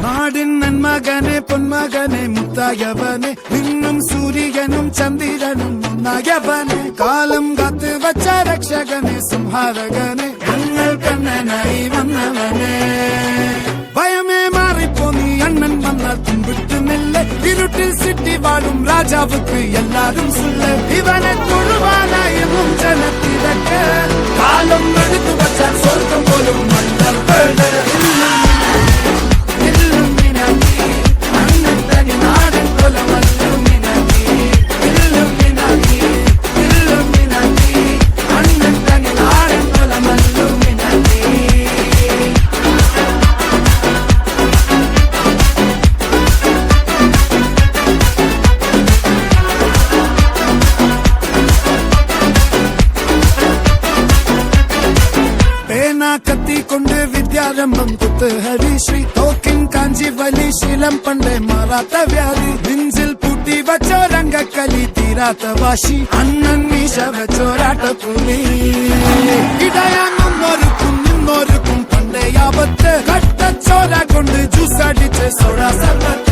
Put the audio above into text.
നാടിൻ നന്മകനെ പൊന്മകനെ മുത്തായവനെ നിന്നും സൂര്യനും ചന്ദ്രനും ഒന്നായവനെ കാലം കാത്ത് വച്ച രക്ഷകനെ സംഹാരകനെ ഞങ്ങൾ കണ്ണനായി വന്നവനെ ഭയമേ മാറിപ്പോ നീ അണ്ണൻ വന്നാൽ തുമ്പിട്ടുന്നില്ല ഇരുട്ടിൽ സിറ്റി വാഴും രാജാവുക്ക് എല്ലാരും സുല്ല ഇവനെ തൊഴുവാനായും ജനത്തിരക്ക് കാലം എടുത്തു വച്ചാൽ സ്വർഗം പോലും മണ്ണൽ കത്തിക്കൊണ്ട് വിദ്യാരംഭം കുത്ത് ഹരിശ്രീ തോക്കിൻ കാഞ്ചി വലി ശീലം പണ്ടേ മാറാത്ത വ്യാധി നെഞ്ചിൽ പൂട്ടി വച്ചോരംഗക്കലി തീരാത്ത വാശി അണ്ണൻ മീശ വെച്ചോരാട്ടപ്പുലി ഇടയാങ്ങുന്നോർക്കും നിന്നോർക്കും പണ്ടേ ആപത്ത് കട്ടച്ചോര കൊണ്ട് ജ്യൂസ് അടിച്ച് സോഡ സർബത്ത്